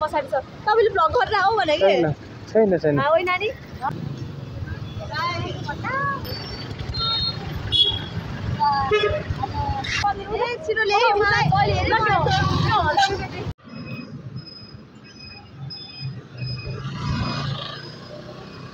पछाडि छ तपाईले ब्लग गरेर आऊ भने के छैन छैन ओइ नानी छिटो ल्याइ मलाई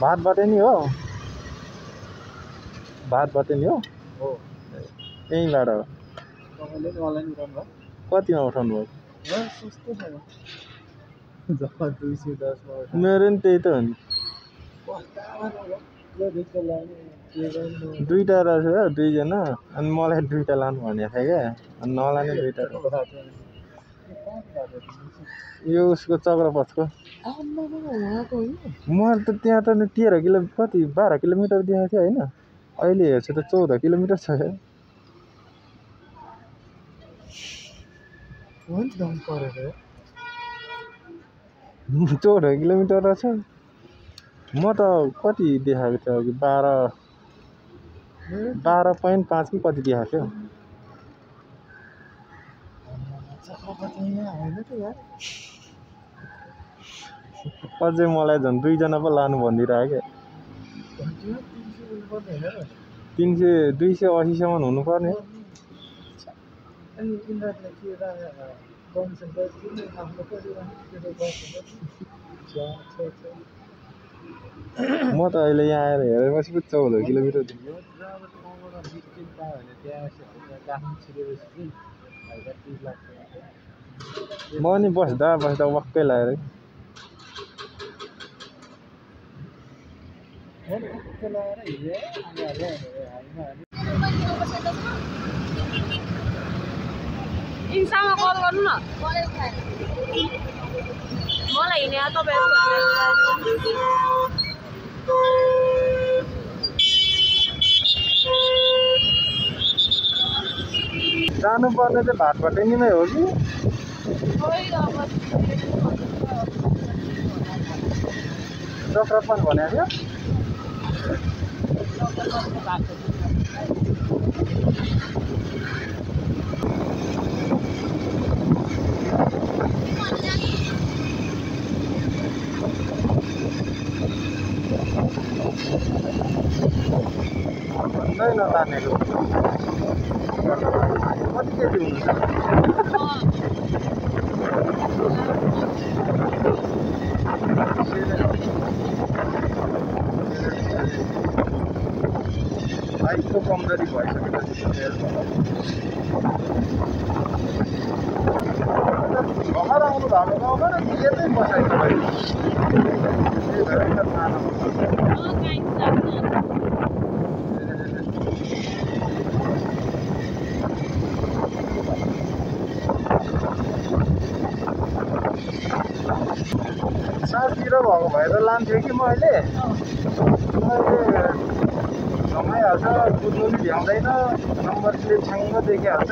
भातबाटै नि हो भातबाटै नि हो यहीँबाट हो तपाईँले अनलाइन उठाउनु भयो कतिमा उठाउनु भयो सस्तो छ जम्मा 210 मा मेरो नि त्यही त हो नि दुईटा रहेछ हो दुईजना अनि मलाई दुईटा लानु भनेको थियो क्या अनि नलाने दुईटा यो उसको चक्रपथको मैले त त्यहाँ त 13 किलो कति 12 किलोमिटर देखाएको थियो होइन अहिले हेर्छु त 14 किलोमिटर छ क्या 14 किलोमिटर रहेछ म त कति देखाएको थियो अघि 12.5 कि कति देखाएको थियो अझै मलाई झन् दुईजना पो लानु भनिदिरहेको क्या 280 सम्म हुनुपर्ने म त अहिले यहाँ आएर हेरेपछि पो 14 किलोमिटर म नि बस्दा वाक्कै लागेर इन्स्टामा कल गर्नु न मलाई हिँड्ने जानुपर्ने चाहिँ भातबाटै नि हो कि चक्रपथ भनेको भन्दै नतानेको कति केजी हुन्छ बाइकको कमजोरी भइसकेपछि भर्खर आउनु भएको गाउँमा र यतै बसाइन्छ साथतिर भएको भए त लान्थेँ कि मैले जमाइहाल्छ कुद्नु नि भ्याउँदैन नम्बर प्लेट छ्याङ्ग देखिहाल्छ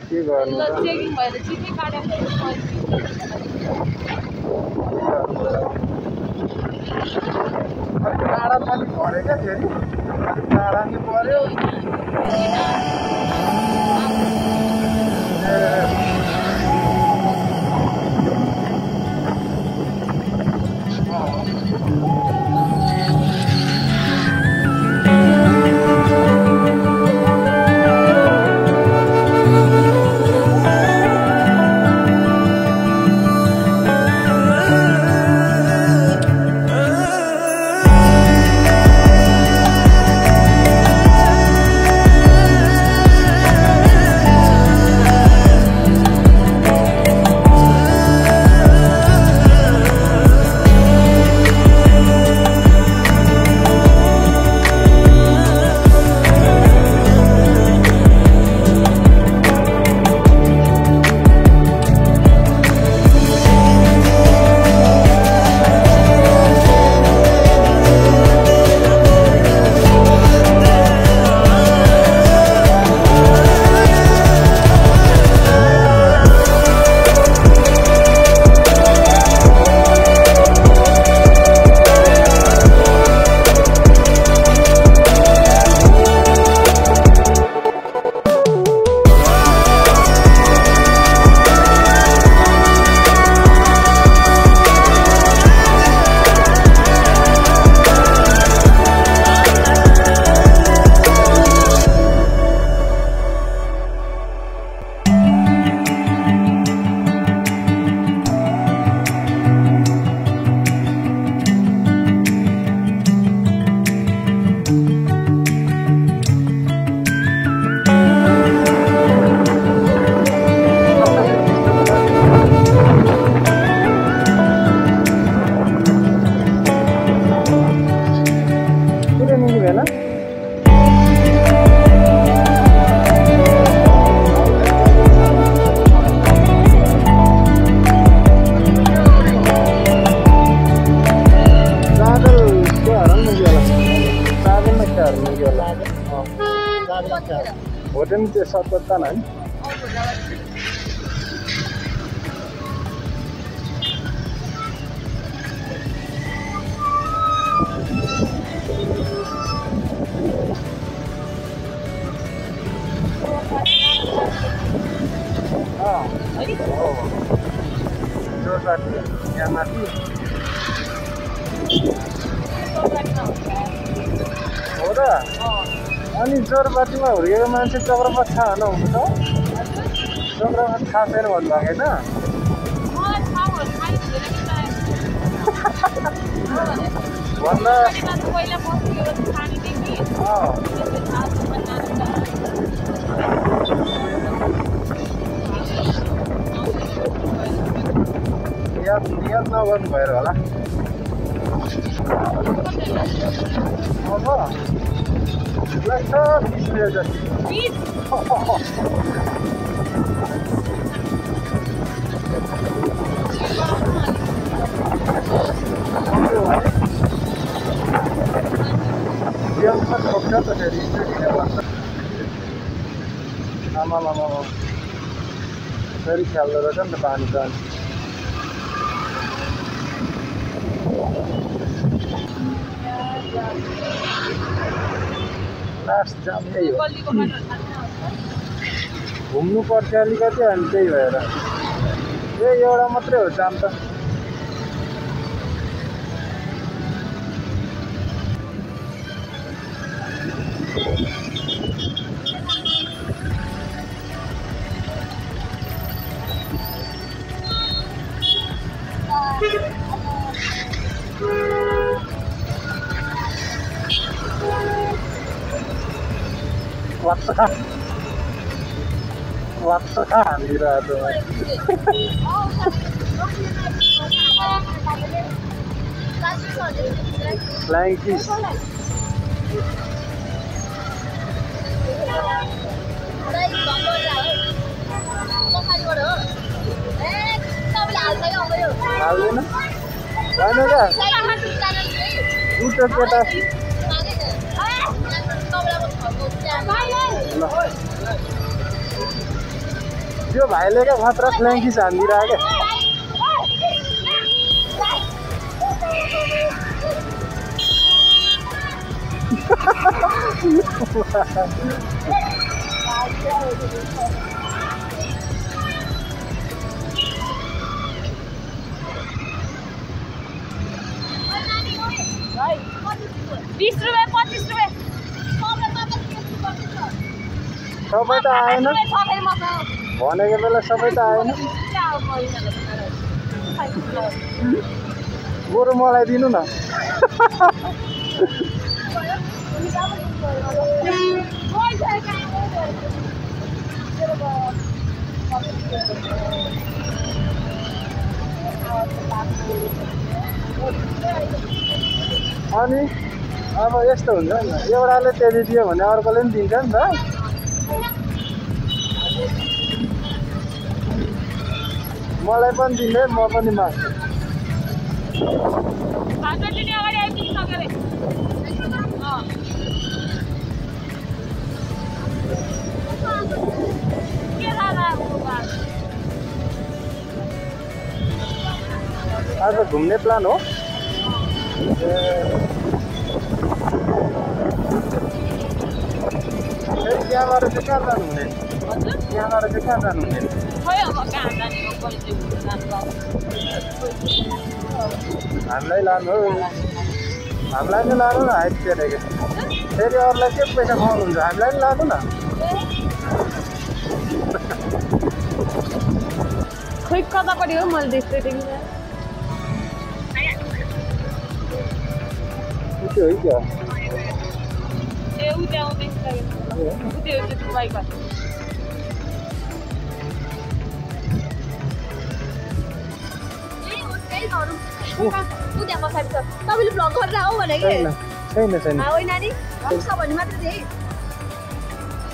के गर्नु चेकिङ भएर चिठ्ठी काटेर टाढा पनि पऱ्यो क्या फेरि टाढा नि पऱ्यो होटेल चाहिँ सत्ता नि यहाँ माथि हो र अनि जोरबाटीमा हुर्केको मान्छे चक्रपात थाहा होइन हुनु त चक्रपात थाहा छैन भन्नुभएको होइन भन्दा याद नगर्नु भएर होला अब लाग्छ 20 रुपियाँ जति ठोक्छ त फेरि आमा फेरि खेल्दो रहेछ नि त पानी त लास्ट जाम यही हो घुम्नु पर्छ अलिकति अनि त्यही भएर एउटा मात्रै हो जाम त Waktu Andira tuh. Flying fish. Haluin? Mana kan? Udah kita. त्यो भाइले क्या खतरा फ्ल्याङ्की हानिदिरहेको सबै त आएन भनेको बेला सबै त आएन बरु मलाई दिनु न अनि अब यस्तो हुन्छ नि एउटाले त्यति दियो भने अर्कोले पनि दिन्छ नि त मलाई पनि दिने म पनि माग्छु आज घुम्ने प्लान हो त्यहाँबाट चाहिँ कहाँ जानुहुने त्यहाँबाट चाहिँ कहाँ जानुहुने हामीलाई लानु हामीलाई नै लानु न हाइट फेरेको फेरि अरूलाई के पैसा खुवाउनुहुन्छ हामीलाई पनि लानु न खोइ कतापट्टि हो मैले देख्दै देख्दैन त्यो हो क्या ए उता आउँदैछ त्यो बाइक उता पछाडि छ तपाईँले भ्लग गरेर आऊ भनेको छैन छैन होइन नानी पुग्छ भने मात्र त्यही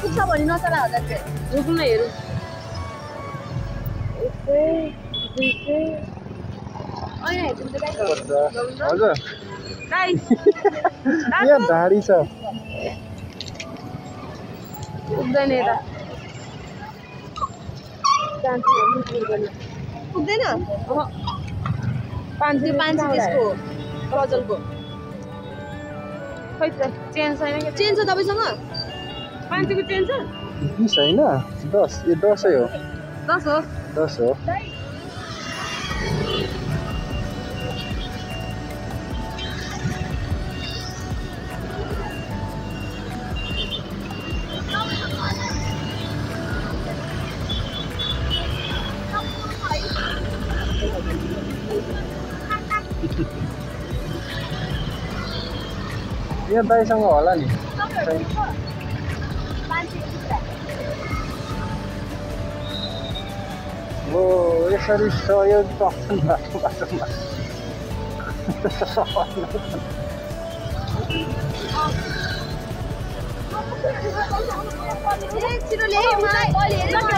पुग्छ भने नचला होला चाहिँ रोक्नु न हेरौँ हजुर यहाँ ढाडी छ पुग्दैन यता पुग्दैन 500 त्यसको गजलको खै त चेन छैन के चेन छ तपाईसँग 500 को चेन छ 20 हैन 10 यो 10 हो 10 हो 10 हो यहाँ दाइसँग होला नि हो यसरी सहयोग पाउँछन् बाटोमा छिटो ल्याए मलाई अहिले हेरेको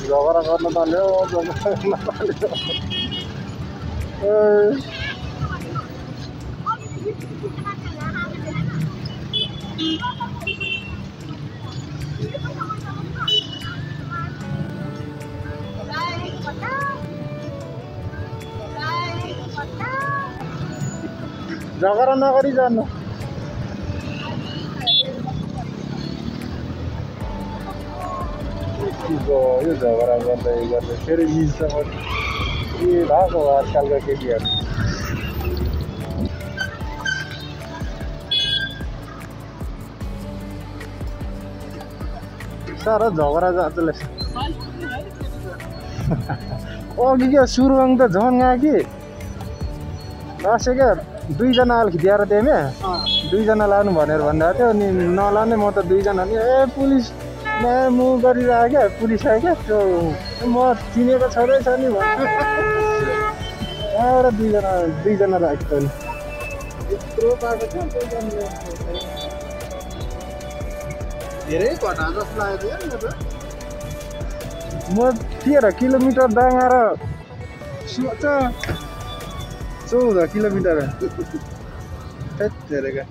झगडा गर्न थाल्यो झगडा गर्न थाल्यो झगडा नगरी जानु यो झगडा गर्दै गर्दै फेरि मिल्छ पनि के भएको आजकलका केटीहरू साह्रो झगडा जाँदो अघि क्या सुरुवाङ त झन् गयो कि लासे क्या 2 जना आल खिदिएर त्यहाँ 2 जना लानु भनेर भन्दा थियो अनि नलाने म त 2 जना नि पुलिस म गरिरहेको क्या पुलिस आयो क्या त्यो म चिनेको छँदैछ नि एउटा 2 जना राखेको नि यत्रो बाटो छ धेरै घटा जस्तो लाग्यो त म 13 किलोमिटर दाङ्गाएर सोच 14 किलोमिटर धेरैका